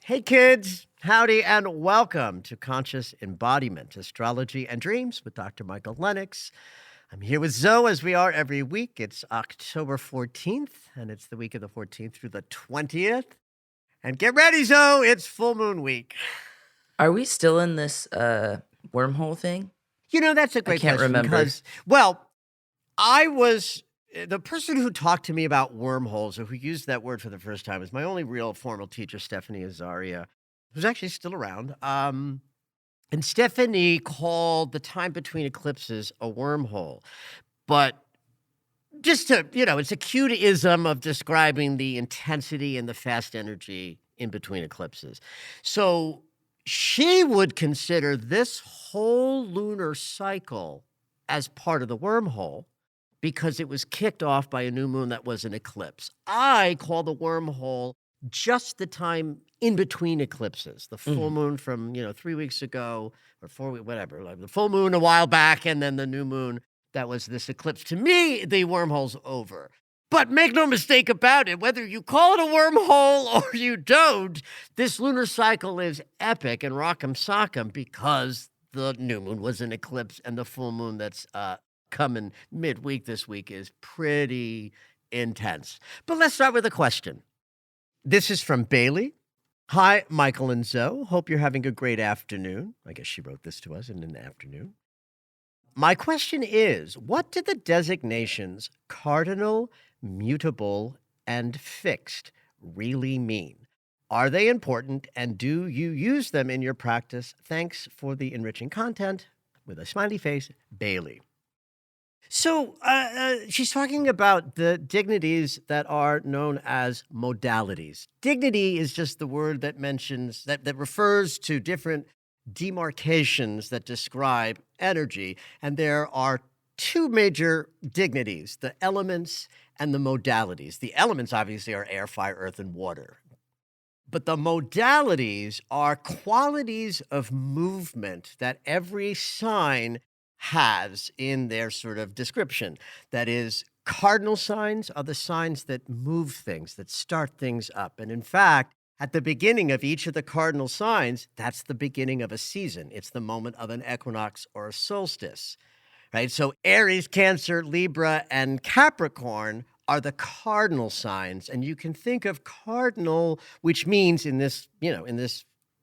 Hey kids, howdy and welcome to Conscious Embodiment, Astrology and Dreams with Dr. Michael Lennox. I'm here with Zoe as we are every week. It's October 14th and it's the week of the 14th through the 20th. And get ready, Zoe, it's full moon week. Are we still in this wormhole thing? You know, that's a great can't question remember. because, well, I was the person who talked to me about wormholes, or who used that word for the first time, is my only real formal teacher, Stephanie Azaria, who's actually still around. And Stephanie called the time between eclipses a wormhole. But just to, it's a cute-ism of describing the intensity and the fast energy in between eclipses. So she would consider this whole lunar cycle as part of the wormhole, because it was kicked off by a new moon that was an eclipse. I call the wormhole just the time in between eclipses, the full moon from, 3 weeks ago or 4 weeks, whatever, like the full moon a while back, and then the new moon that was this eclipse. To me, the wormhole's over. But make no mistake about it, whether you call it a wormhole or you don't, this lunar cycle is epic and rock'em sock'em because the new moon was an eclipse and the full moon that's coming midweek this week is pretty intense. But let's start with a question. This is from Bailey. Hi, Michael and Zoe. Hope you're having a great afternoon. I guess she wrote this to us in an afternoon. My question is, what do the designations cardinal, mutable, and fixed really mean? Are they important, and do you use them in your practice? Thanks for the enriching content. With a smiley face, Bailey. So she's talking about the dignities that are known as modalities. Dignity is just the word that mentions, that refers to different demarcations that describe energy. And there are two major dignities, the elements and the modalities. The elements obviously are air, fire, earth, and water. But the modalities are qualities of movement that every sign has in their sort of description. That is, cardinal signs are the signs that move things, that start things up. And in fact, at the beginning of each of the cardinal signs, that's the beginning of a season. It's the moment of an equinox or a solstice, right? So Aries, Cancer, Libra, and Capricorn are the cardinal signs. And you can think of cardinal, which means in this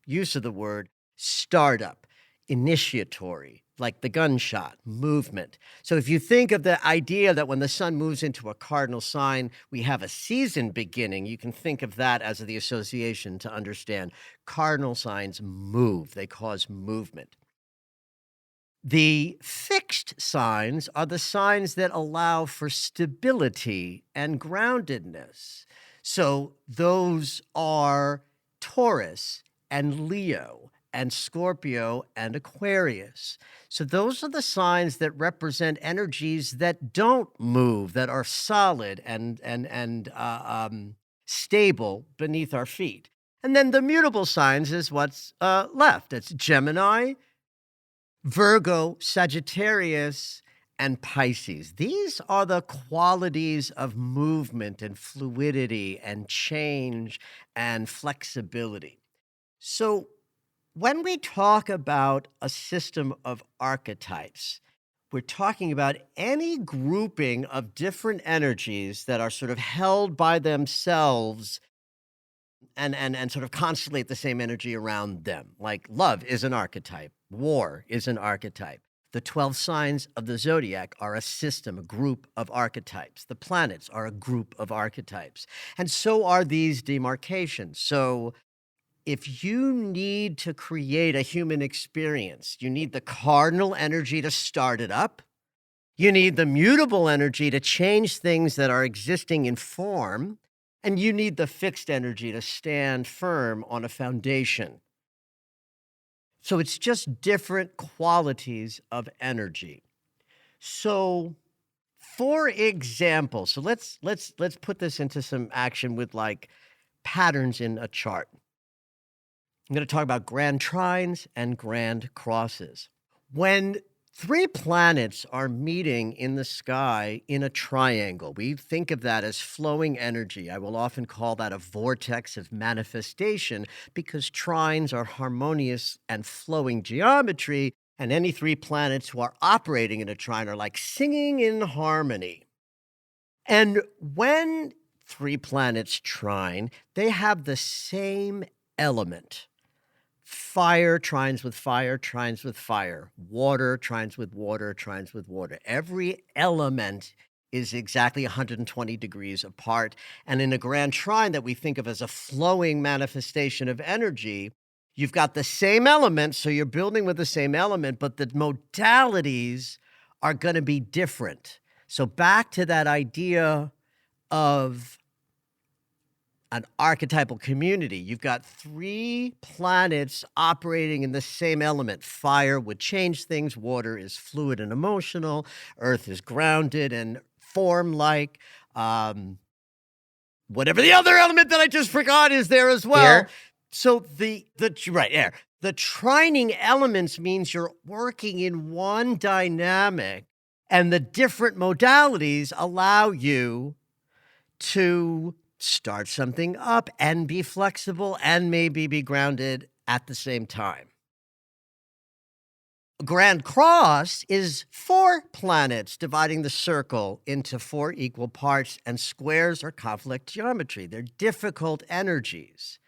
use of the word, startup, initiatory, like the gunshot, movement. So if you think of the idea that when the sun moves into a cardinal sign, we have a season beginning, you can think of that as the association to understand cardinal signs move. They cause movement. The fixed signs are the signs that allow for stability and groundedness. So those are Taurus and Leo and Scorpio and Aquarius. So those are the signs that represent energies that don't move, that are solid and stable beneath our feet. And then the mutable signs is what's left. It's Gemini, Virgo, Sagittarius, and Pisces. These are the qualities of movement and fluidity and change and flexibility. So when we talk about a system of archetypes, we're talking about any grouping of different energies that are sort of held by themselves and sort of constellate the same energy around them. Like love is an archetype. War is an archetype. The 12 signs of the zodiac are a system, a group of archetypes. The planets are a group of archetypes. And so are these demarcations. So if you need to create a human experience, you need the cardinal energy to start it up. You need the mutable energy to change things that are existing in form, and you need the fixed energy to stand firm on a foundation. So it's just different qualities of energy. So, for example, so let's put this into some action with like patterns in a chart. I'm going to talk about grand trines and grand crosses. When three planets are meeting in the sky in a triangle, we think of that as flowing energy. I will often call that a vortex of manifestation because trines are harmonious and flowing geometry, and any three planets who are operating in a trine are like singing in harmony. And when three planets trine, they have the same element. Fire trines with fire, trines with fire. Water trines with water, trines with water. Every element is exactly 120 degrees apart. And in a grand trine that we think of as a flowing manifestation of energy, you've got the same element, so you're building with the same element, but the modalities are going to be different. So back to that idea of an archetypal community. You've got three planets operating in the same element. Fire would change things. Water is fluid and emotional. Earth is grounded and form-like. Whatever the other element that I just forgot is there as well. Air. So right, air. The trining elements means you're working in one dynamic, and the different modalities allow you to start something up and be flexible and maybe be grounded at the same time. A grand cross is 4 planets dividing the circle into 4 equal parts, and squares are conflict geometry. They're difficult energies.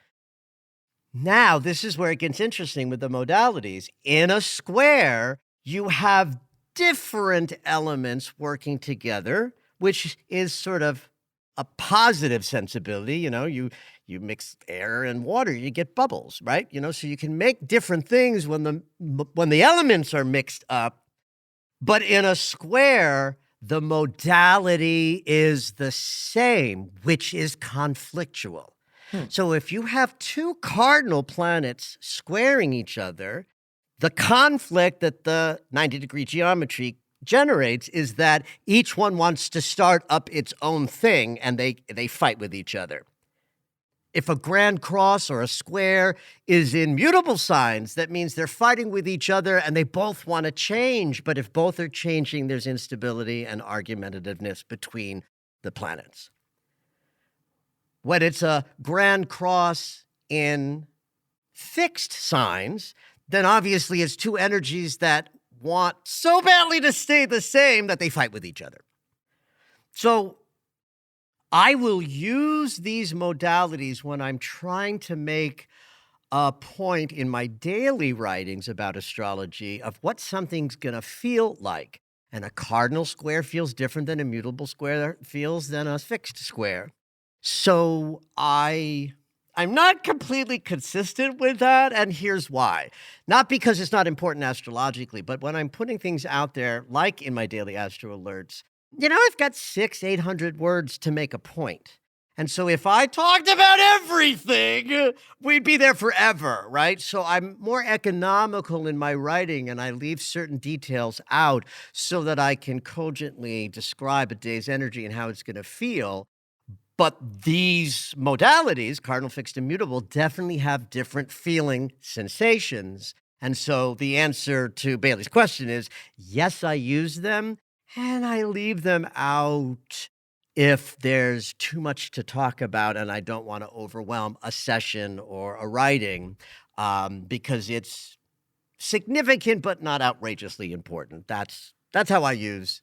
Now, this is where it gets interesting with the modalities. In a square, you have different elements working together, which is sort of a positive sensibility. You mix air and water, you get bubbles, right? So you can make different things when the elements are mixed up. But in a square, the modality is the same, which is conflictual. So if you have 2 cardinal planets squaring each other, the conflict that the 90-degree geometry generates is that each one wants to start up its own thing, and they fight with each other. If a grand cross or a square is in mutable signs, that means they're fighting with each other and they both want to change. But if both are changing, there's instability and argumentativeness between the planets. When it's a grand cross in fixed signs, then obviously it's 2 energies that want so badly to stay the same that they fight with each other. So I will use these modalities when I'm trying to make a point in my daily writings about astrology of what something's going to feel like. And a cardinal square feels different than a mutable square feels than a fixed square. So I'm not completely consistent with that, and here's why. Not because it's not important astrologically, but when I'm putting things out there, like in my daily astro alerts, I've got 600-800 words to make a point. And so if I talked about everything, we'd be there forever, right? So I'm more economical in my writing, and I leave certain details out so that I can cogently describe a day's energy and how it's going to feel. But these modalities, cardinal, fixed, and mutable, definitely have different feeling sensations. And so the answer to Bailey's question is, yes, I use them, and I leave them out if there's too much to talk about and I don't want to overwhelm a session or a writing, because it's significant but not outrageously important. That's how I use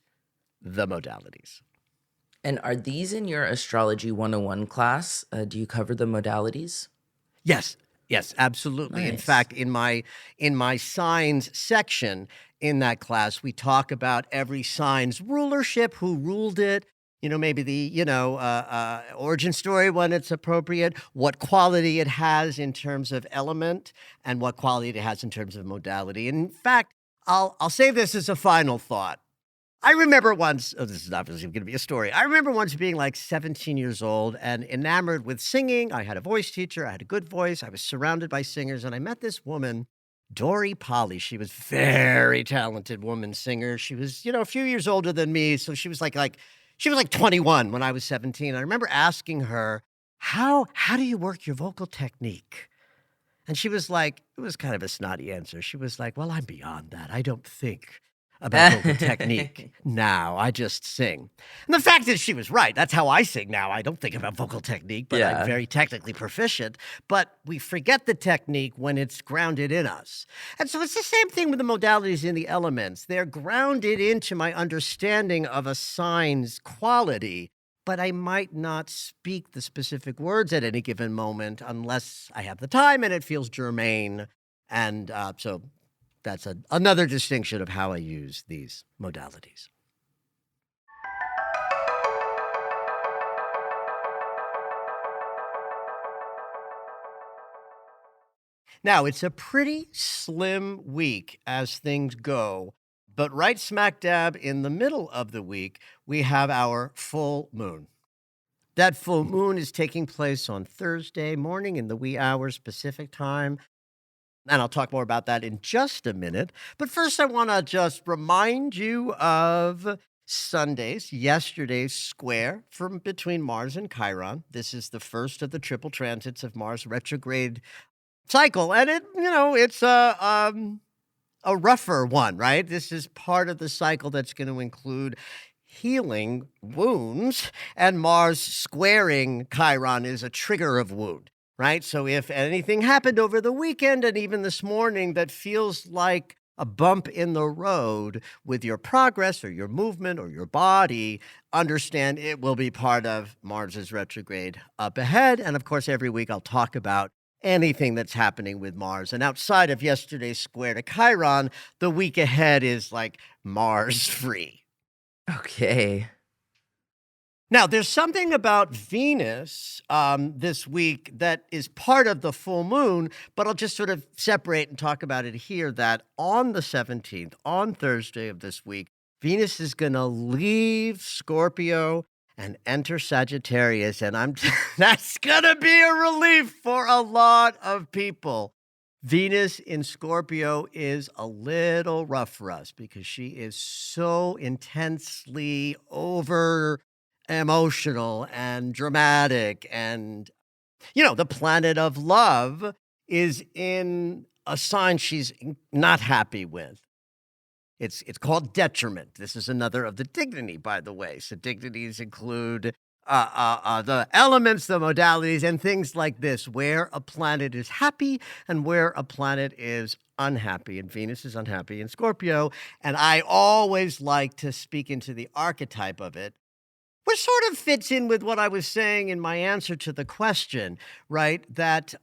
the modalities. And are these in your Astrology 101 class? Do you cover the modalities? Yes, absolutely. In Nice. fact, in my signs section in that class, we talk about every sign's rulership, who ruled it, Maybe the, origin story when it's appropriate, what quality it has in terms of element, and what quality it has in terms of modality. In fact, I'll say this as a final thought. I remember once, this is obviously going to be a story. I remember once being like 17 years old and enamored with singing. I had a voice teacher. I had a good voice. I was surrounded by singers. And I met this woman, Dory Polly. She was very talented woman singer. She was, a few years older than me. So she was she was like 21 when I was 17. I remember asking her, how do you work your vocal technique? And she was like, it was kind of a snotty answer. She was like, well, I'm beyond that. I don't think about vocal technique now. I just sing. And the fact is, she was right. That's how I sing now. I don't think about vocal technique, but I'm Yeah. very technically proficient. But we forget the technique when it's grounded in us. And so it's the same thing with the modalities in the elements. They're grounded into my understanding of a sign's quality, but I might not speak the specific words at any given moment unless I have the time and it feels germane. And so that's another distinction of how I use these modalities. Now, it's a pretty slim week as things go, but right smack dab in the middle of the week, we have our full moon. That full moon is taking place on Thursday morning in the wee hours Pacific time. And I'll talk more about that in just a minute. But first, I want to just remind you of yesterday's square from between Mars and Chiron. This is the first of the triple transits of Mars retrograde cycle. And it's a rougher one, right? This is part of the cycle that's going to include healing wounds, and Mars squaring Chiron is a trigger of wound, right? So if anything happened over the weekend and even this morning that feels like a bump in the road with your progress or your movement or your body, understand it will be part of Mars's retrograde up ahead. And of course, every week I'll talk about anything that's happening with Mars. And outside of yesterday's square to Chiron, the week ahead is like Mars free. Okay. Now, there's something about Venus this week that is part of the full moon, but I'll just sort of separate and talk about it here that on the 17th, on Thursday of this week, Venus is going to leave Scorpio and enter Sagittarius. And that's going to be a relief for a lot of people. Venus in Scorpio is a little rough for us because she is so intensely over emotional and dramatic. And, the planet of love is in a sign she's not happy with. It's called detriment. This is another of the dignity, by the way. So dignities include the elements, the modalities, and things like this, where a planet is happy and where a planet is unhappy. And Venus is unhappy in Scorpio. And I always like to speak into the archetype of it, which sort of fits in with what I was saying in my answer to the question, right? That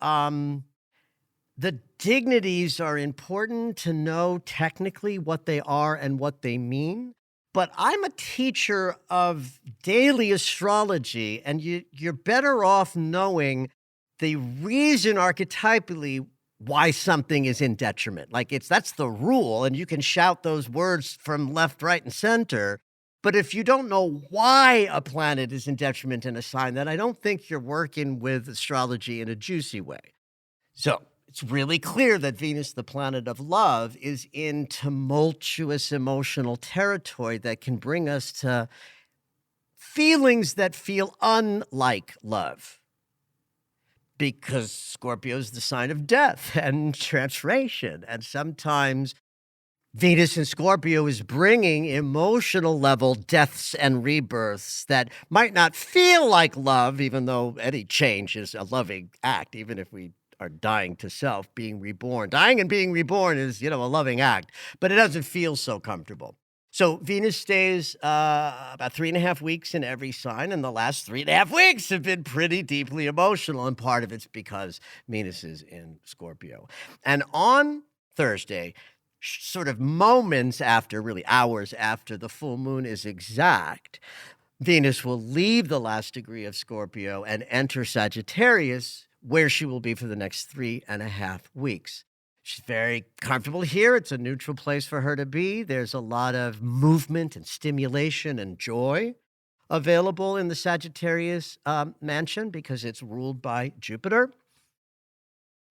the dignities are important to know technically what they are and what they mean. But I'm a teacher of daily astrology, and you're better off knowing the reason archetypally why something is in detriment. Like that's the rule, and you can shout those words from left, right, and center. But if you don't know why a planet is in detriment in a sign, then I don't think you're working with astrology in a juicy way. So it's really clear that Venus, the planet of love, is in tumultuous emotional territory that can bring us to feelings that feel unlike love. Because Scorpio is the sign of death and transformation. And sometimes Venus in Scorpio is bringing emotional level deaths and rebirths that might not feel like love, even though any change is a loving act, even if we are dying to self, being reborn. Dying and being reborn is, a loving act, but it doesn't feel so comfortable. So Venus stays about 3.5 weeks in every sign, and the last 3.5 weeks have been pretty deeply emotional, and part of it's because Venus is in Scorpio. And on Thursday, sort of moments after, really hours after the full moon is exact, Venus will leave the last degree of Scorpio and enter Sagittarius, where she will be for the next 3.5 weeks. She's very comfortable here. It's a neutral place for her to be. There's a lot of movement and stimulation and joy available in the Sagittarius mansion because it's ruled by Jupiter.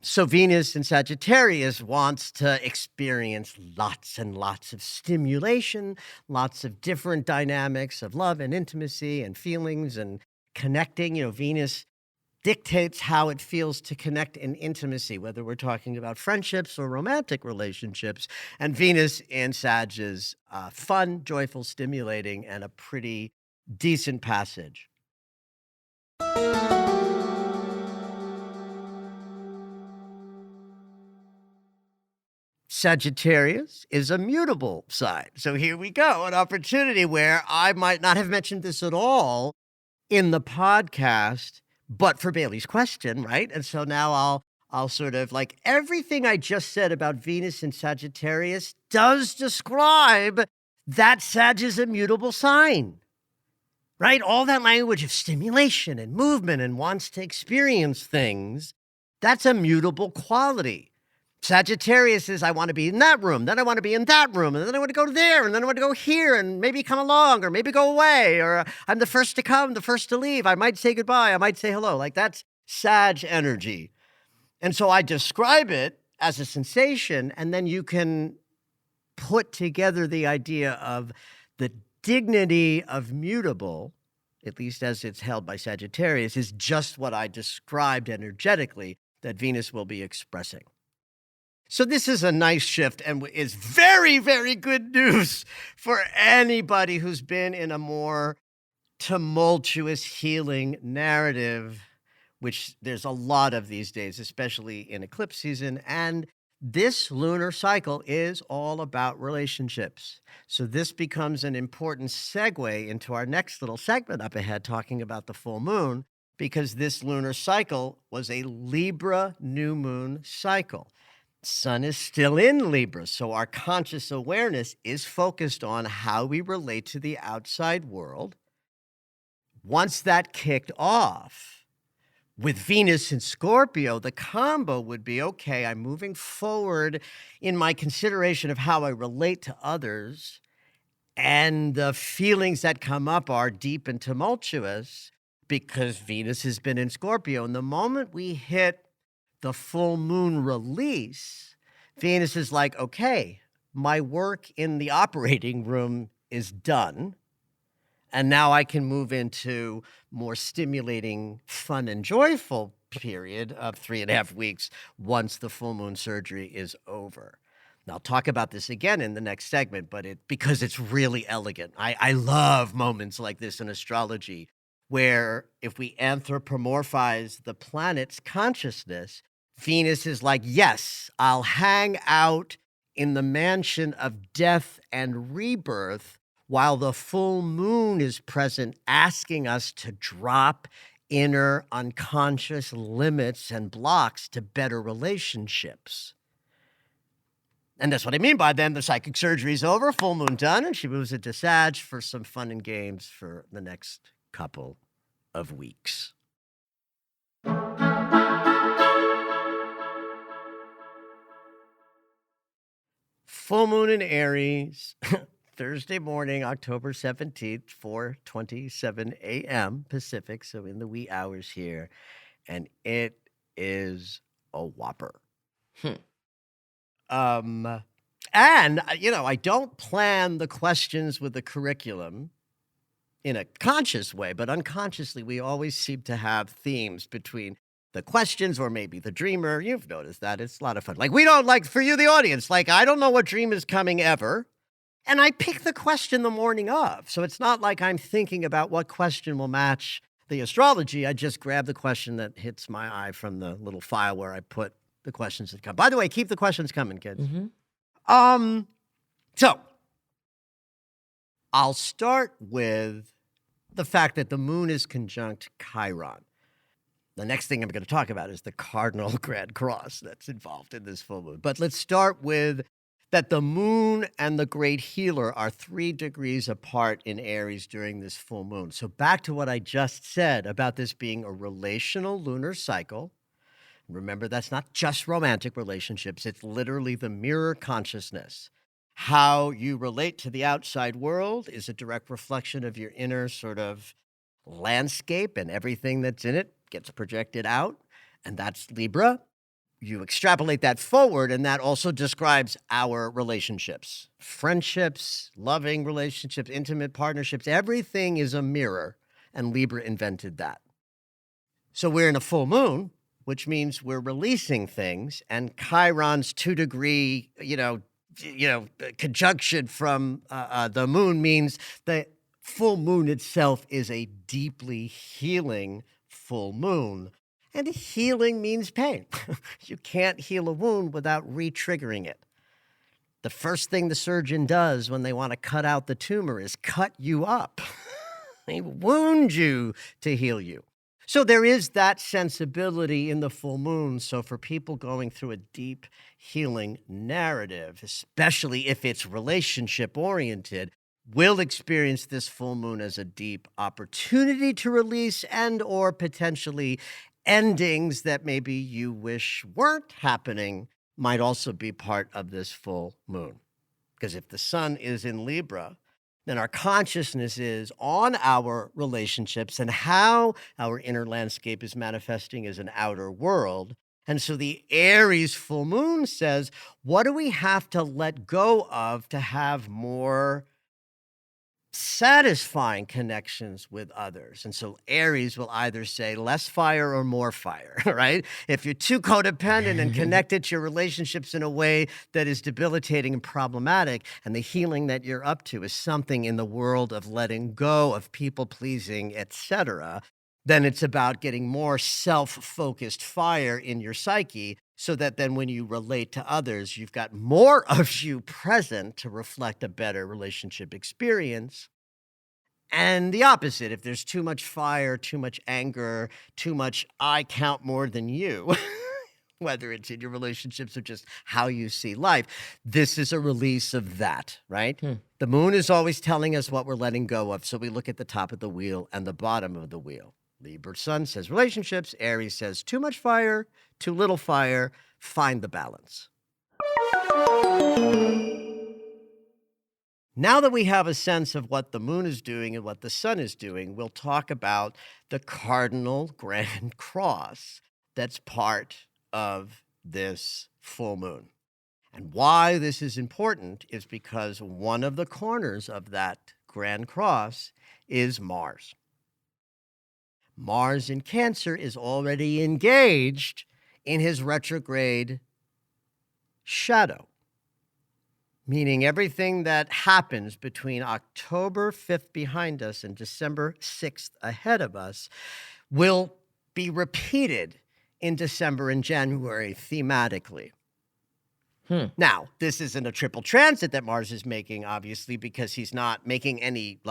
So Venus in Sagittarius wants to experience lots and lots of stimulation, lots of different dynamics of love and intimacy and feelings and connecting. Venus dictates how it feels to connect in intimacy, whether we're talking about friendships or romantic relationships. And Venus in Sag is fun, joyful, stimulating, and a pretty decent passage. Sagittarius is a mutable sign. So here we go, an opportunity where I might not have mentioned this at all in the podcast, but for Bailey's question, right? And so now I'll sort of like everything I just said about Venus and Sagittarius does describe that Sag is a mutable sign, right? All that language of stimulation and movement and wants to experience things, that's a mutable quality. Sagittarius is, I want to be in that room, then I want to be in that room, and then I want to go there, and then I want to go here, and maybe come along, or maybe go away, or I'm the first to come, the first to leave. I might say goodbye, I might say hello. Like that's Sag energy. And so I describe it as a sensation, and then you can put together the idea of the dignity of mutable, at least as it's held by Sagittarius, is just what I described energetically that Venus will be expressing. So this is a nice shift and is very, very good news for anybody who's been in a more tumultuous healing narrative, which there's a lot of these days, especially in eclipse season. And this lunar cycle is all about relationships. So this becomes an important segue into our next little segment up ahead, talking about the full moon, because this lunar cycle was a Libra new moon cycle. Sun is still in Libra, so our conscious awareness is focused on how we relate to the outside world. Once that kicked off, with Venus in Scorpio, the combo would be, okay, I'm moving forward in my consideration of how I relate to others, and the feelings that come up are deep and tumultuous because Venus has been in Scorpio. And the moment we hit the full moon release, Venus is like, okay, my work in the operating room is done. And now I can move into more stimulating, fun, and joyful period of 3.5 weeks once the full moon surgery is over. Now, I'll talk about this again in the next segment, but because it's really elegant. I love moments like this in astrology, where if we anthropomorphize the planet's consciousness, Venus is like, yes, I'll hang out in the mansion of death and rebirth while the full moon is present, asking us to drop inner unconscious limits and blocks to better relationships. And that's what I mean by then the psychic surgery is over, full moon done, and she moves into Sag for some fun and games for the next couple of weeks. Full moon in Aries, Thursday morning, October 17th, 4:27 a.m. Pacific, so in the wee hours here, and it is a whopper. And, I don't plan the questions with the curriculum in a conscious way, but unconsciously, we always seem to have themes between the questions or maybe the dreamer. You've noticed that. It's a lot of fun. Like, we don't, like, for you, the audience, like, I don't know what dream is coming ever. And I pick the question the morning of. So it's not like I'm thinking about what question will match the astrology. I just grab the question that hits my eye from the little file where I put the questions that come. By the way, keep the questions coming, kids. So I'll start with the fact that the moon is conjunct Chiron. The next thing I'm going to talk about is the cardinal grand cross that's involved in this full moon. But let's start with that the moon and the great healer are 3 degrees apart in Aries during this full moon. So back to what I just said about this being a relational lunar cycle. Remember, that's not just romantic relationships. It's literally the mirror consciousness. How you relate to the outside world is a direct reflection of your inner sort of landscape, and everything that's in it gets projected out. And that's Libra. You extrapolate that forward, and that also describes our relationships, friendships, loving relationships, intimate partnerships. Everything is a mirror, and Libra invented that. So we're in a full moon, which means we're releasing things, and Chiron's 2-degree, conjunction from the moon means the full moon itself is a deeply healing full moon. And healing means pain. You can't heal a wound without re-triggering it. The first thing the surgeon does when they want to cut out the tumor is cut you up. They wound you to heal you. So there is that sensibility in the full moon. So for people going through a deep healing narrative, especially if it's relationship-oriented, will experience this full moon as a deep opportunity to release and or potentially endings that maybe you wish weren't happening might also be part of this full moon. Because if the sun is in Libra, then our consciousness is on our relationships and how our inner landscape is manifesting as an outer world. And so the Aries full moon says, what do we have to let go of to have more satisfying connections with others? And so Aries will either say less fire or more fire, right? If you're too codependent and connected to your relationships in a way that is debilitating and problematic, and the healing that you're up to is something in the world of letting go of people pleasing, etc., then it's about getting more self-focused fire in your psyche, so that then when you relate to others, you've got more of you present to reflect a better relationship experience. And the opposite, if there's too much fire, too much anger, too much I count more than you, whether it's in your relationships or just how you see life, this is a release of that, right? The moon is always telling us what we're letting go of. So we look at the top of the wheel and the bottom of the wheel. Libra sun says relationships. Aries says too much fire, too little fire. Find the balance. Now that we have a sense of what the moon is doing and what the sun is doing, we'll talk about the cardinal grand cross that's part of this full moon. And why this is important is because one of the corners of that grand cross is Mars. Mars in Cancer is already engaged in his retrograde shadow, meaning everything that happens between October 5th behind us and December 6th ahead of us will be repeated in December and January thematically. Now, this isn't a triple transit that Mars is making, obviously, because he's not making any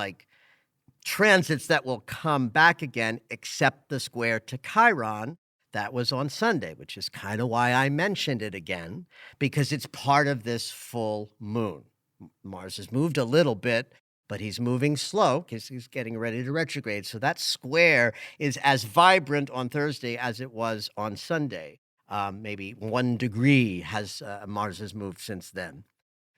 transits that will come back again, except the square to Chiron. That was on Sunday, which is kind of why I mentioned it again, because it's part of this full moon. Mars has moved a little bit, but he's moving slow because he's getting ready to retrograde. So that square is as vibrant on Thursday as it was on Sunday. Maybe 1 degree has Mars has moved since then.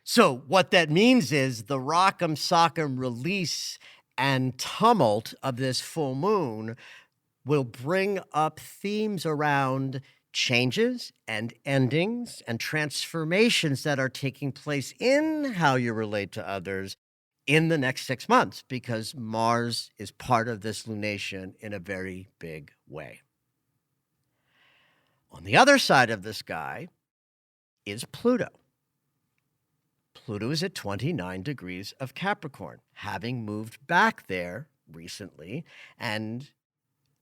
So what that means is the rock'em sock'em release and tumult of this full moon will bring up themes around changes and endings and transformations that are taking place in how you relate to others in the next 6 months, because Mars is part of this lunation in a very big way. On the other side of the sky is Pluto. Pluto is at 29 degrees of Capricorn, having moved back there recently. And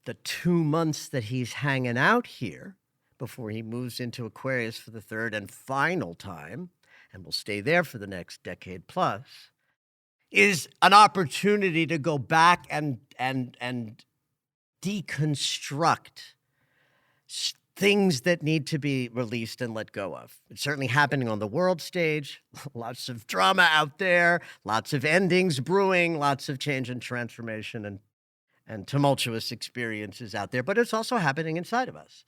the 2 months that he's hanging out here before he moves into Aquarius for the third and final time, and will stay there for the next decade plus, is an opportunity to go back and deconstruct things that need to be released and let go of. It's certainly happening on the world stage. Lots of drama out there, lots of endings brewing, lots of change and transformation and tumultuous experiences out there, but it's also happening inside of us.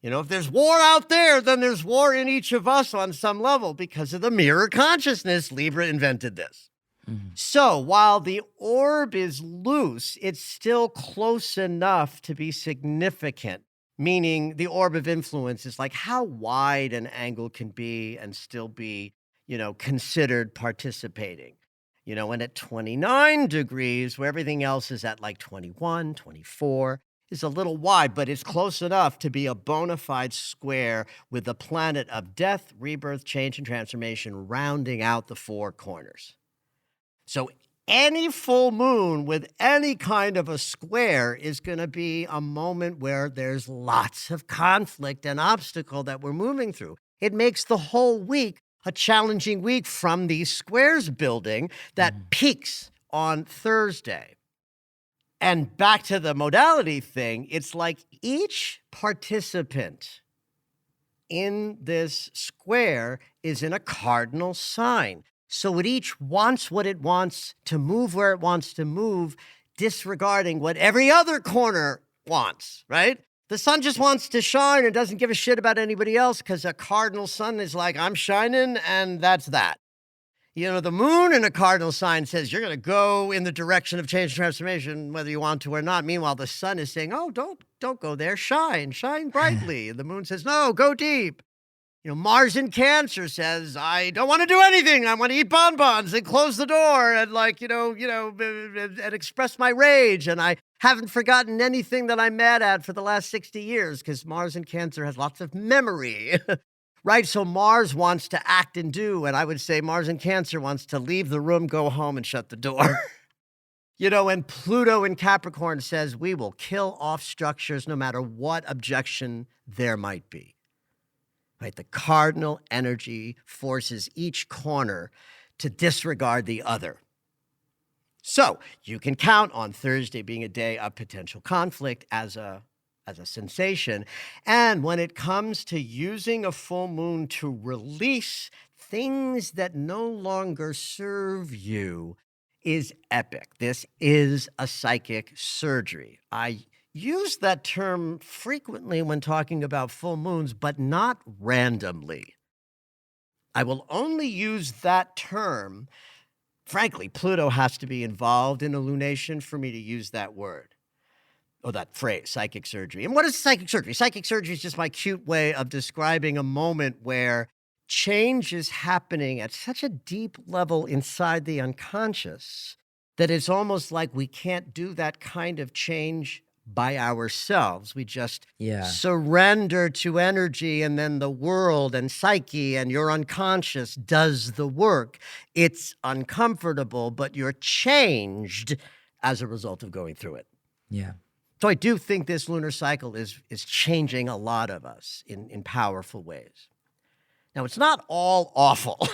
If there's war out there, then there's war in each of us on some level because of the mirror consciousness. Libra invented this. Mhm. So while the orb is loose, it's still close enough to be significant, meaning the orb of influence is like how wide an angle can be and still be, considered participating. And at 29 degrees, where everything else is at like 21, 24, is a little wide, but it's close enough to be a bona fide square with the planet of death, rebirth, change, and transformation rounding out the four corners. So any full moon with any kind of a square is going to be a moment where there's lots of conflict and obstacle that we're moving through. It makes the whole week a challenging week from these squares building that peaks on Thursday. And back to the modality thing, it's like each participant in this square is in a cardinal sign. So it each wants what it wants to move where it wants to move, disregarding what every other corner wants, right? The sun just wants to shine and doesn't give a shit about anybody else because a cardinal sun is like, I'm shining, and that's that. The moon in a cardinal sign says you're going to go in the direction of change and transformation, whether you want to or not. Meanwhile, the sun is saying, oh, don't go there. Shine brightly. And the moon says, no, go deep. Mars in Cancer says, I don't want to do anything. I want to eat bonbons and close the door and and express my rage. And I haven't forgotten anything that I'm mad at for the last 60 years because Mars in Cancer has lots of memory. Right, so Mars wants to act and do, and I would say Mars in Cancer wants to leave the room, go home, and shut the door. And Pluto in Capricorn says we will kill off structures no matter what objection there might be. Right, the cardinal energy forces each corner to disregard the other. So you can count on Thursday being a day of potential conflict as a sensation. And when it comes to using a full moon to release things that no longer serve you is epic. This is a psychic surgery. I use that term frequently when talking about full moons, but not randomly. I will only use that term. Frankly, Pluto has to be involved in a lunation for me to use that word. Oh, that phrase, psychic surgery. And what is psychic surgery? Psychic surgery is just my cute way of describing a moment where change is happening at such a deep level inside the unconscious that it's almost like we can't do that kind of change by ourselves. We just Yeah. surrender to energy, and then the world and psyche and your unconscious does the work. It's uncomfortable, but you're changed as a result of going through it. Yeah. So I do think this lunar cycle is changing a lot of us in powerful ways. Now, it's not all awful.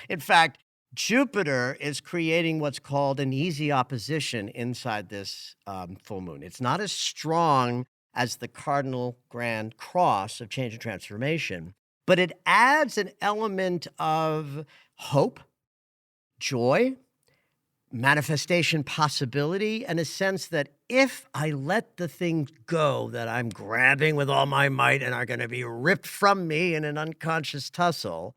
In fact, Jupiter is creating what's called an easy opposition inside this full moon. It's not as strong as the cardinal grand cross of change and transformation, but it adds an element of hope, joy, manifestation possibility, and a sense that if I let the things go that I'm grabbing with all my might and are going to be ripped from me in an unconscious tussle,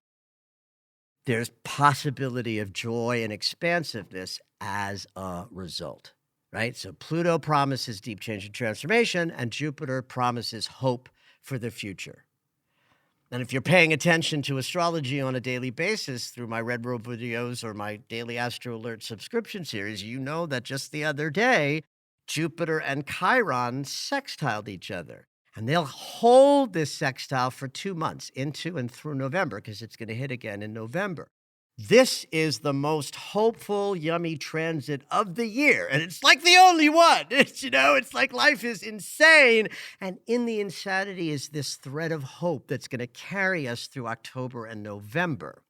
there's possibility of joy and expansiveness as a result, right? So Pluto promises deep change and transformation, and Jupiter promises hope for the future. And if you're paying attention to astrology on a daily basis through my Red Robe videos or my daily Astro Alert subscription series, you know that just the other day, Jupiter and Chiron sextiled each other. And they'll hold this sextile for 2 months, into and through November, because it's going to hit again in November. This is the most hopeful, yummy transit of the year. And it's like the only one. It's like life is insane. And in the insanity is this thread of hope that's going to carry us through October and November.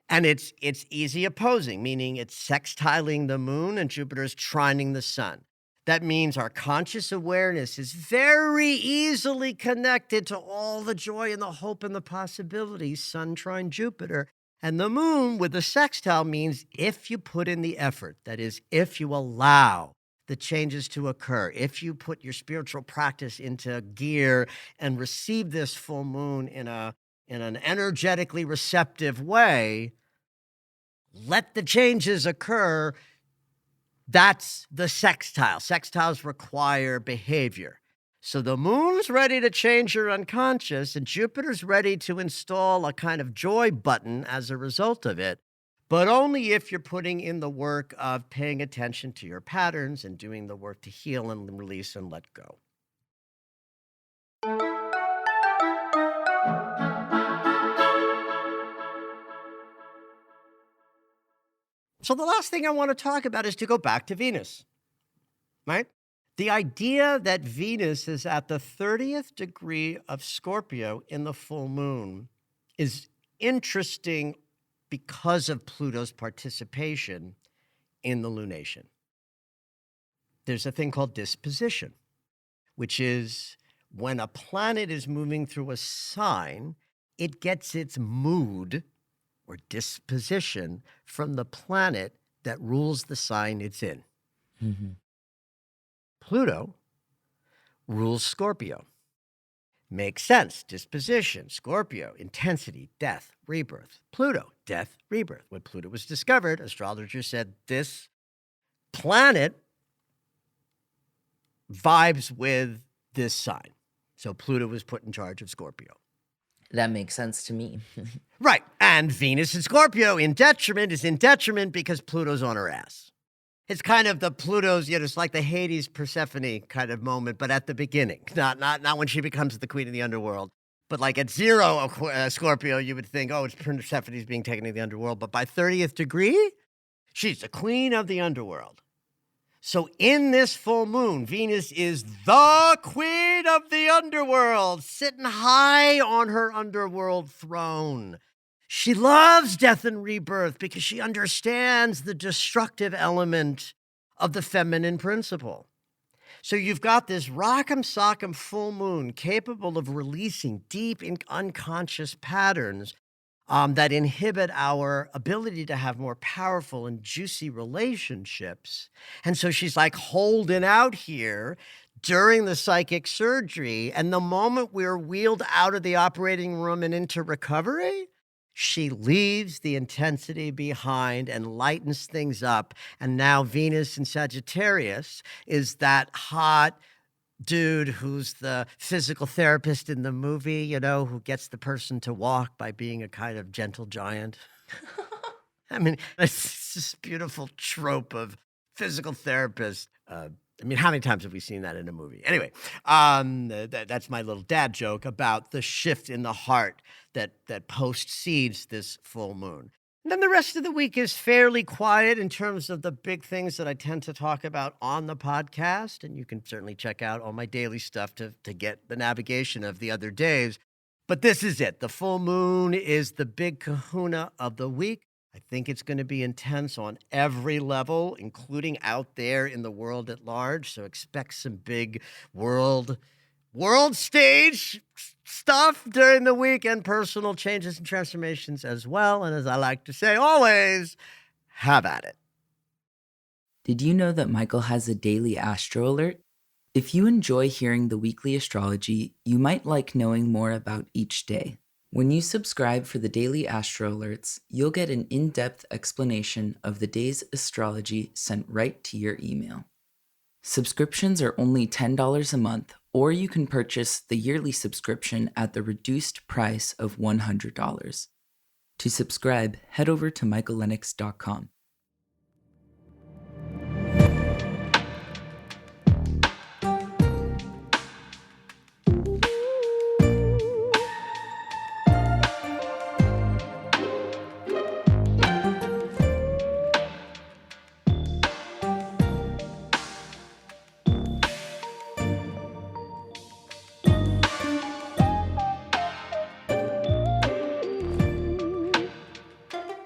And it's easy opposing, meaning it's sextiling the moon and Jupiter's trining the sun. That means our conscious awareness is very easily connected to all the joy and the hope and the possibilities, Sun trine Jupiter. And the moon with the sextile means if you put in the effort, that is, if you allow the changes to occur, if you put your spiritual practice into gear and receive this full moon in an energetically receptive way, let the changes occur. That's the sextile. Sextiles require behavior. So the moon's ready to change your unconscious, and Jupiter's ready to install a kind of joy button as a result of it, but only if you're putting in the work of paying attention to your patterns and doing the work to heal and release and let go. So the last thing I want to talk about is to go back to Venus, right? The idea that Venus is at the 30th degree of Scorpio in the full moon is interesting because of Pluto's participation in the lunation. There's a thing called disposition, which is when a planet is moving through a sign, it gets its mood or disposition from the planet that rules the sign it's in. Mm-hmm. Pluto rules Scorpio. Makes sense. Disposition, Scorpio, intensity, death, rebirth. Pluto, death, rebirth. When Pluto was discovered, astrologers said this planet vibes with this sign. So Pluto was put in charge of Scorpio. That makes sense to me. Right. And Venus in Scorpio is in detriment because Pluto's on her ass. It's kind of the Pluto's, it's like the Hades Persephone kind of moment, but at the beginning, not when she becomes the queen of the underworld. But like at 0 Scorpio, you would think, oh, it's Persephone's being taken to the underworld. But by 30th degree, she's the queen of the underworld. So in this full moon, Venus is the queen of the underworld, sitting high on her underworld throne. She loves death and rebirth because she understands the destructive element of the feminine principle. So you've got this rock'em sock'em full moon capable of releasing deep unconscious patterns that inhibit our ability to have more powerful and juicy relationships. And so she's like holding out here during the psychic surgery. And the moment we're wheeled out of the operating room and into recovery, she leaves the intensity behind and lightens things up. And now Venus in Sagittarius is that hot dude who's the physical therapist in the movie, who gets the person to walk by being a kind of gentle giant. I mean, it's this beautiful trope of physical therapist. How many times have we seen that in a movie? Anyway, that's my little dad joke about the shift in the heart that postcedes this full moon. And then the rest of the week is fairly quiet in terms of the big things that I tend to talk about on the podcast. And you can certainly check out all my daily stuff to get the navigation of the other days. But this is it. The full moon is the big kahuna of the week. I think it's going to be intense on every level, including out there in the world at large. So expect some big world stage stuff during the week and personal changes and transformations as well. And as I like to say always, have at it. Did you know that Michael has a daily astro alert? If you enjoy hearing the weekly astrology, you might like knowing more about each day. When you subscribe for the daily astro alerts, you'll get an in-depth explanation of the day's astrology sent right to your email. Subscriptions are only $10 a month, or you can purchase the yearly subscription at the reduced price of $100. To subscribe, head over to michaellennox.com.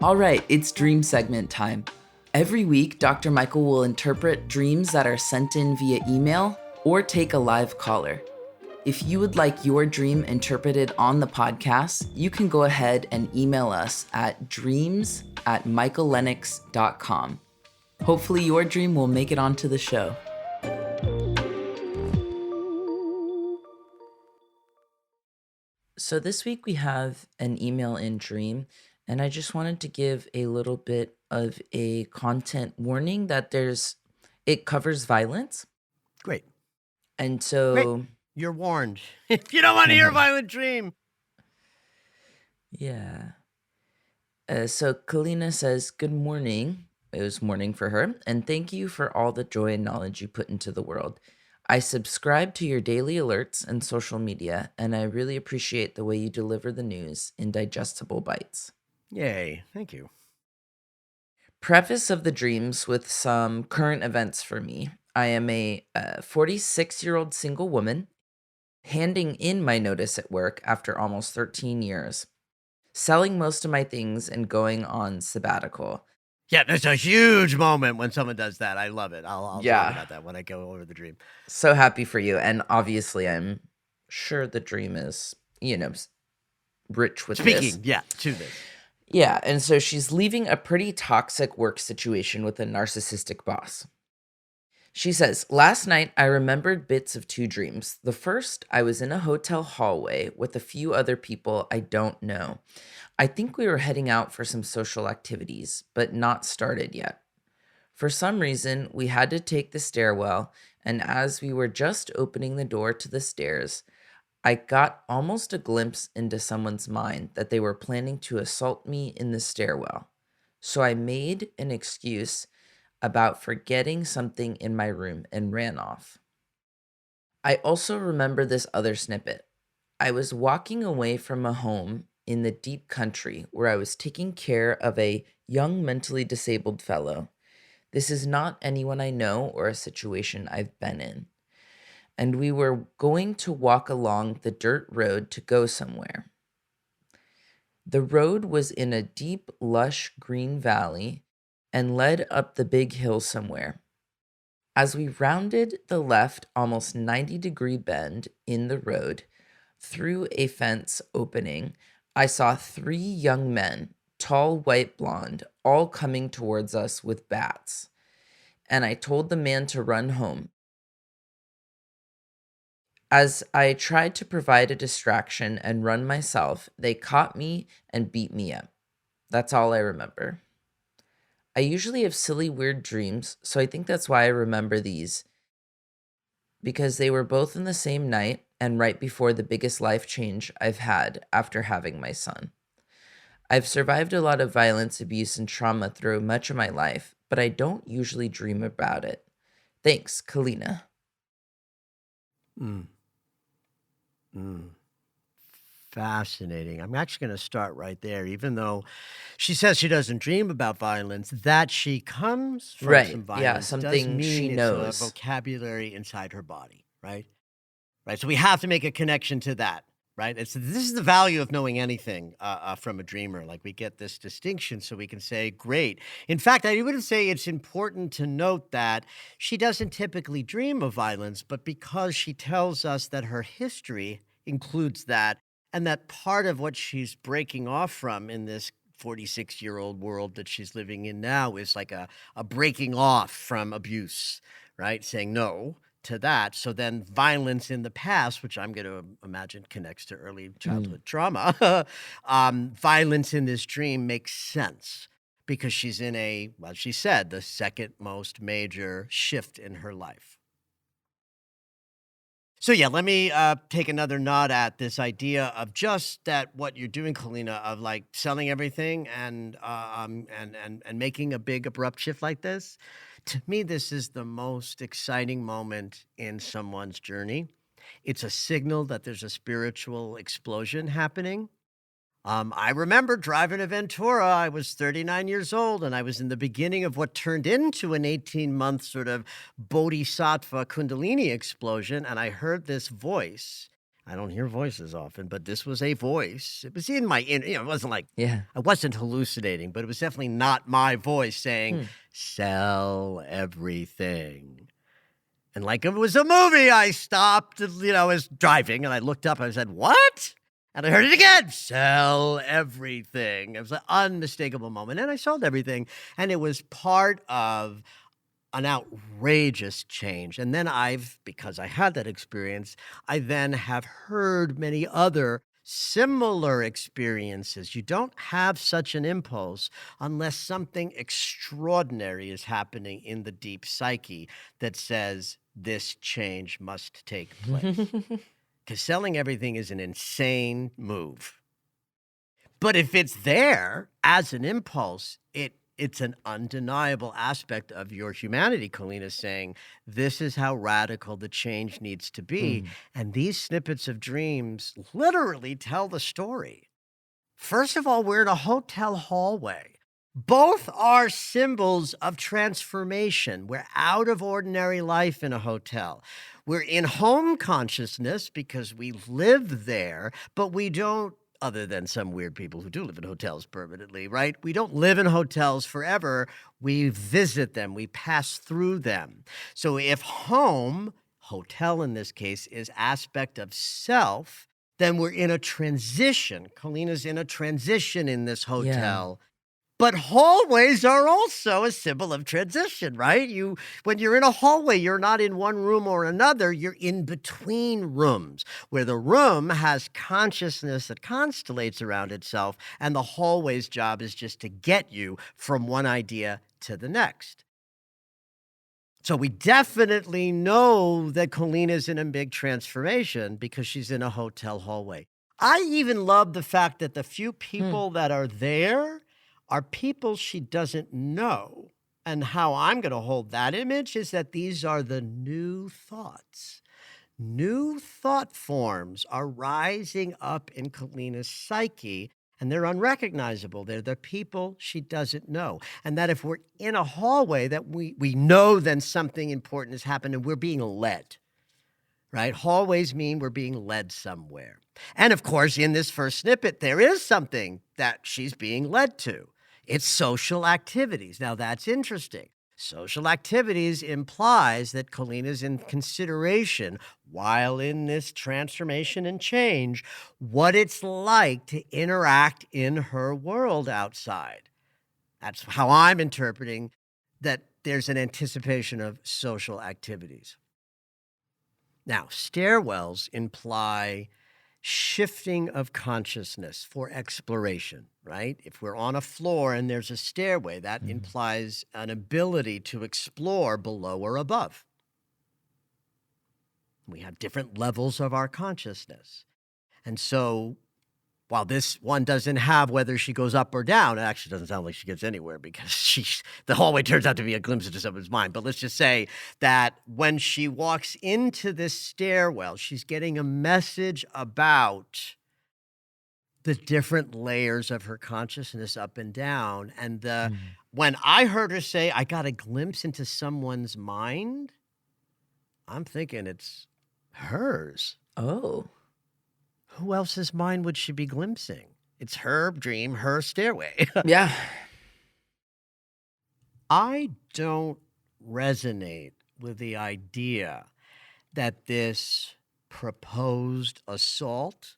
All right, it's dream segment time. Every week, Dr. Michael will interpret dreams that are sent in via email or take a live caller. If you would like your dream interpreted on the podcast, you can go ahead and email us at dreams@michaellennox.com. Hopefully your dream will make it onto the show. So this week we have an email in dream, and I just wanted to give a little bit of a content warning that it covers violence. Great. And Great. so You're warned. If you don't want to hear a violent dream. yeah. So Kalina says, good morning. It was morning for her. And thank you for all the joy and knowledge you put into the world. I subscribe to your daily alerts and social media, and I really appreciate the way you deliver the news in digestible bites. Yay. Thank you. Preface of the dreams with some current events for me. I am a 46-year-old single woman handing in my notice at work after almost 13 years, selling most of my things and going on sabbatical. Yeah, that's a huge moment when someone does that. I love it. I'll talk about that when I go over the dream. So happy for you. And obviously, I'm sure the dream is, rich with this. To this. Yeah, and so she's leaving a pretty toxic work situation with a narcissistic boss. She says, last night I remembered bits of two dreams. The first, I was in a hotel hallway with a few other people I don't know. I think we were heading out for some social activities, but not started yet. For some reason, we had to take the stairwell, and as we were just opening the door to the stairs, I got almost a glimpse into someone's mind that they were planning to assault me in the stairwell. So I made an excuse about forgetting something in my room and ran off. I also remember this other snippet. I was walking away from a home in the deep country where I was taking care of a young mentally disabled fellow. This is not anyone I know or a situation I've been in. And we were going to walk along the dirt road to go somewhere. The road was in a deep, lush green valley and led up the big hill somewhere. As we rounded the left almost 90-degree bend in the road, through a fence opening, I saw three young men, tall, white, blonde, all coming towards us with bats. And I told the man to run home. As I tried to provide a distraction and run myself, they caught me and beat me up. That's all I remember. I usually have silly, weird dreams, so I think that's why I remember these. Because they were both in the same night and right before the biggest life change I've had after having my son. I've survived a lot of violence, abuse, and trauma through much of my life, but I don't usually dream about it. Thanks, Kalina. Fascinating. I'm actually going to start right there, even though she says she doesn't dream about violence, that she comes from some violence. Yeah, something does mean she knows. It's a vocabulary inside her body, right? Right. So we have to make a connection to that, right? This is the value of knowing anything from a dreamer. Like we get this distinction so we can say, great. In fact, I would say it's important to note that she doesn't typically dream of violence, but because she tells us that her history includes that, and that part of what she's breaking off from in this 46-year-old world that she's living in now is like a breaking off from abuse, right? Saying no to that. So then violence in the past, which I'm going to imagine connects to early childhood trauma, violence in this dream makes sense because she's in well, she said, the second most major shift in her life. So yeah, let me take another nod at this idea of just that what you're doing, Kalina, of like selling everything and making a big abrupt shift like this. To me, this is the most exciting moment in someone's journey. It's a signal that there's a spiritual explosion happening. I remember driving to Ventura. I was 39 years old, and I was in the beginning of what turned into an 18-month sort of bodhisattva kundalini explosion, and I heard this voice, I don't hear voices often, but this was a voice. It was in my, it wasn't like Yeah. I wasn't hallucinating, but it was definitely not my voice saying, sell everything. And like it was a movie, I stopped, I was driving and I looked up and I said, what? And I heard it again, sell everything. It was an unmistakable moment. And I sold everything. And it was part of an outrageous change. And then because I had that experience, I then have heard many other similar experiences. You don't have such an impulse unless something extraordinary is happening in the deep psyche that says this change must take place. Because selling everything is an insane move. But if it's there as an impulse, it's an undeniable aspect of your humanity. Colleen saying, this is how radical the change needs to be. And these snippets of dreams literally tell the story. First of all, we're in a hotel hallway. Both are symbols of transformation. We're out of ordinary life in a hotel. We're in home consciousness because we live there, but we don't, other than some weird people who do live in hotels permanently, right? We don't live in hotels forever. We visit them. We pass through them. So if home, hotel in this case, is aspect of self, then we're in a transition. Kalina's in a transition in this hotel. But hallways are also a symbol of transition, right? When you're in a hallway, you're not in one room or another. You're in between rooms, where the room has consciousness that constellates around itself, and the hallway's job is just to get you from one idea to the next. So we definitely know that Colleen is in a big transformation because she's in a hotel hallway. I even love the fact that the few people that are there are people she doesn't know. And how I'm going to hold that image is that these are the new thoughts. New thought forms are rising up in Kalina's psyche, and they're unrecognizable. They're the people she doesn't know. And that if we're in a hallway, that we know then something important has happened and we're being led, right? Hallways mean we're being led somewhere. And of course, in this first snippet, there is something that she's being led to. It's social activities. Now, that's interesting. Social activities implies that Colleen is in consideration while in this transformation and change, what it's like to interact in her world outside. That's how I'm interpreting that there's an anticipation of social activities. Now, stairwells imply shifting of consciousness for exploration, right? If we're on a floor and there's a stairway, that implies an ability to explore below or above. We have different levels of our consciousness. And so while this one doesn't have whether she goes up or down, it actually doesn't sound like she gets anywhere because the hallway turns out to be a glimpse into someone's mind. But let's just say that when she walks into this stairwell, she's getting a message about the different layers of her consciousness up and down. And when I heard her say, I got a glimpse into someone's mind, I'm thinking it's hers. Oh. Who else's mind would she be glimpsing? It's her dream, her stairway. Yeah. I don't resonate with the idea that this proposed assault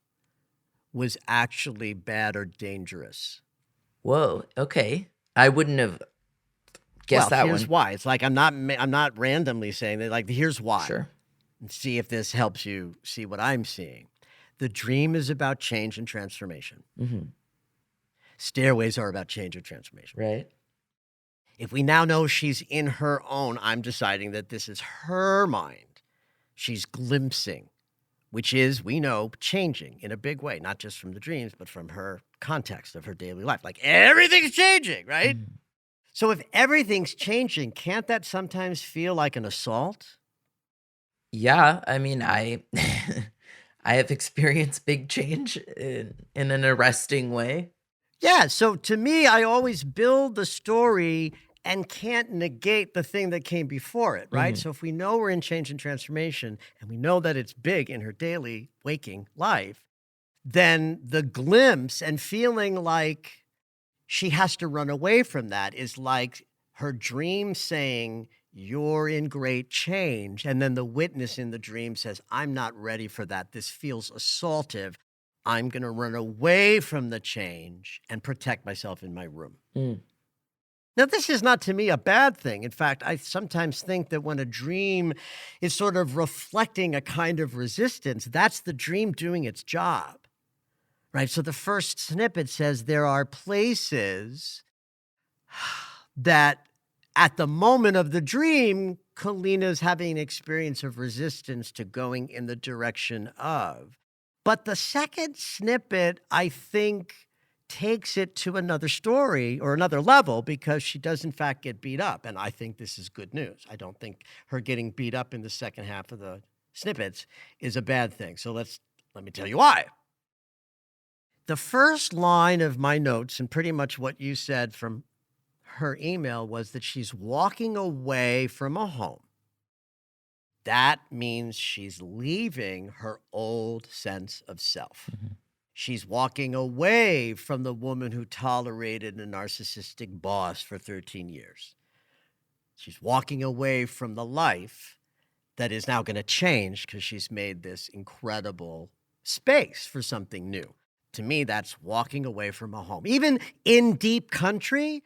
was actually bad or dangerous. Whoa. Okay. I wouldn't have guessed that here's one. why. It's like I'm not randomly saying that. Like, here's why. Sure. And see if this helps you see what I'm seeing. The dream is about change and transformation. Stairways are about change and transformation. Right. If we now know she's in her own, I'm deciding that this is her mind. She's glimpsing, which is, we know, changing in a big way, not just from the dreams, but from her context of her daily life. Like, everything's changing, right? So if everything's changing, can't that sometimes feel like an assault? Yeah. I mean, I have experienced big change in an arresting way. Yeah, so to me, I always build the story and can't negate the thing that came before it, right? So if we know we're in change and transformation, and we know that it's big in her daily waking life, then the glimpse and feeling like she has to run away from that is like her dream saying, you're in great change. And then the witness in the dream says, I'm not ready for that. This feels assaultive. I'm going to run away from the change and protect myself in my room. Now, this is not to me a bad thing. In fact, I sometimes think that when a dream is sort of reflecting a kind of resistance, that's the dream doing its job, right? So the first snippet says there are places that at the moment of the dream, Kalina's having an experience of resistance to going in the direction of. But the second snippet, I think, takes it to another story or another level because she does, in fact, get beat up. And I think this is good news. I don't think her getting beat up in the second half of the snippets is a bad thing. So let me tell you why. The first line of my notes, and pretty much what you said from her email, was that she's walking away from a home. That means she's leaving her old sense of self. She's walking away from the woman who tolerated a narcissistic boss for 13 years. She's walking away from the life that is now going to change because she's made this incredible space for something new. To me, that's walking away from a home. Even in deep country,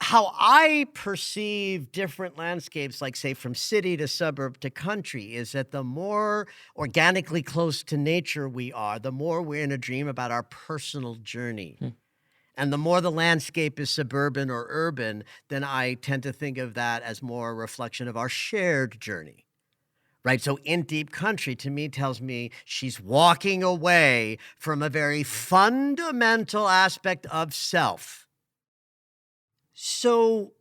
how I perceive different landscapes, like say from city to suburb to country, is that the more organically close to nature we are, the more we're in a dream about our personal journey. And the more the landscape is suburban or urban, then I tend to think of that as more a reflection of our shared journey. Right? So in deep country, to me, tells me she's walking away from a very fundamental aspect of self. So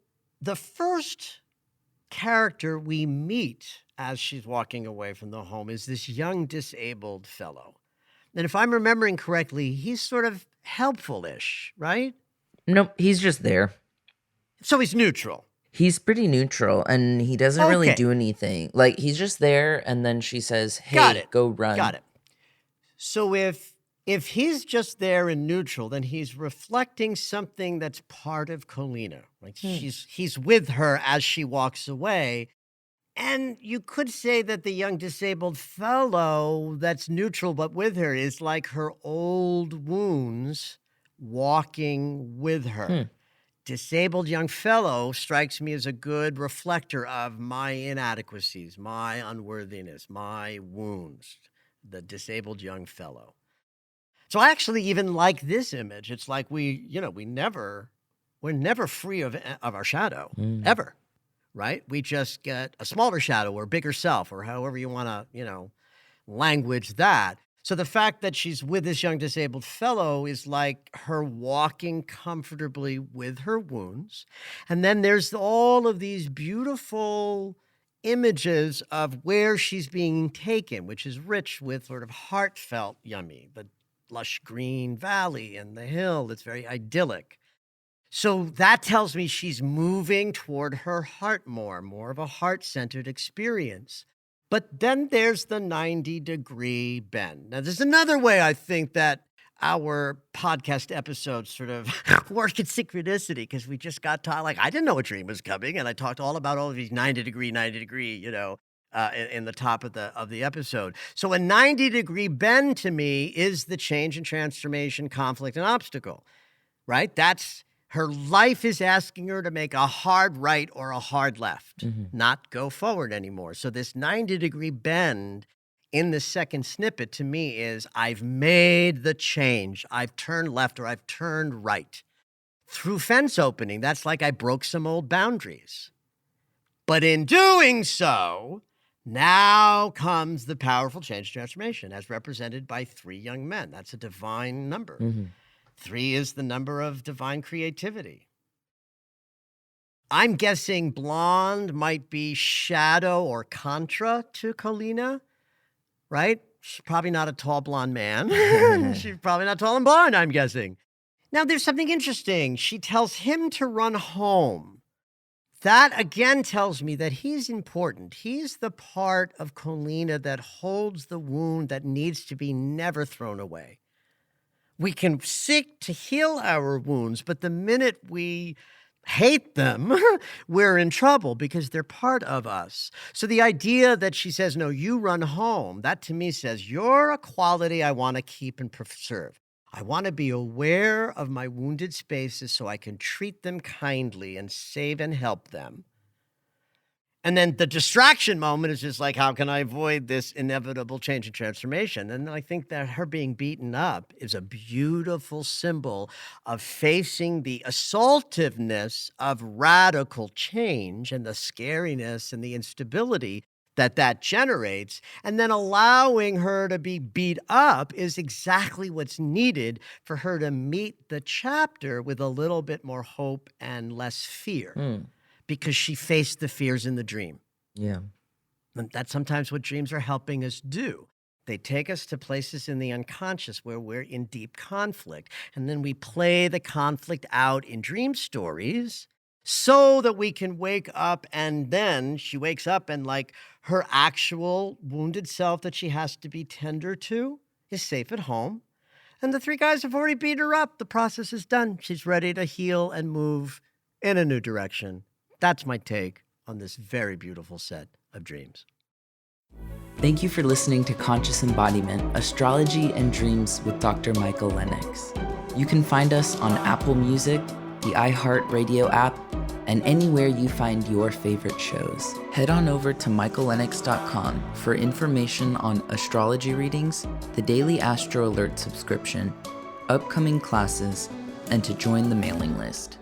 the first character we meet as she's walking away from the home is this young disabled fellow. And if I'm remembering correctly, he's sort of helpful-ish, right? Nope, he's just there. So he's neutral. He's pretty neutral, and he doesn't really Okay. do anything. Like, he's just there, and then she says, Got hey, it. go run. Got it. So if he's just there in neutral, then he's reflecting something that's part of Kalina. Like he's with her as she walks away. And you could say that the young disabled fellow that's neutral but with her is like her old wounds walking with her. Disabled young fellow strikes me as a good reflector of my inadequacies, my unworthiness, my wounds, the disabled young fellow. So I actually even like this image. It's like we're never free of our shadow, ever, right? We just get a smaller shadow or bigger self or however you want to, language that. So the fact that she's with this young disabled fellow is like her walking comfortably with her wounds. And then there's all of these beautiful images of where she's being taken, which is rich with sort of heartfelt yummy, the lush green valley and the hill. It's very idyllic. So that tells me she's moving toward her heart more of a heart-centered experience. But then there's the 90-degree bend. Now, there's another way I think that our podcast episodes sort of work in synchronicity because we just got taught, like, I didn't know a dream was coming, and I talked all about all of these 90-degree, in the top of the episode. So a 90-degree bend to me is the change and transformation, conflict, and obstacle, right? That's her life is asking her to make a hard right or a hard left, not go forward anymore. So this 90-degree bend in the second snippet to me is I've made the change. I've turned left or I've turned right. Through fence opening, that's like I broke some old boundaries. But in doing so, now comes the powerful change transformation as represented by 3 young men. That's a divine number. 3 is the number of divine creativity. I'm guessing blonde might be shadow or contra to Kalina, right? She's probably not a tall blonde man. She's probably not tall and blonde, I'm guessing. Now, there's something interesting. She tells him to run home. That again tells me that he's important. He's the part of Colina that holds the wound that needs to be never thrown away. We can seek to heal our wounds, but the minute we hate them, we're in trouble because they're part of us. So the idea that she says, no, you run home, that to me says, you're a quality I want to keep and preserve. I want to be aware of my wounded spaces so I can treat them kindly and save and help them. And then the distraction moment is just like, how can I avoid this inevitable change and transformation? And I think that her being beaten up is a beautiful symbol of facing the assaultiveness of radical change and the scariness and the instability that generates. And then allowing her to be beat up is exactly what's needed for her to meet the chapter with a little bit more hope and less fear. Because she faced the fears in the dream. Yeah. And that's sometimes what dreams are helping us do. They take us to places in the unconscious where we're in deep conflict. And then we play the conflict out in dream stories so that we can wake up. And then she wakes up and like her actual wounded self that she has to be tender to is safe at home. And the three guys have already beat her up. The process is done. She's ready to heal and move in a new direction. That's my take on this very beautiful set of dreams. Thank you for listening to Conscious Embodiment, Astrology and Dreams with Dr. Michael Lennox. You can find us on Apple Music, the iHeartRadio app, and anywhere you find your favorite shows. Head on over to michaellennox.com for information on astrology readings, the Daily Astro Alert subscription, upcoming classes, and to join the mailing list.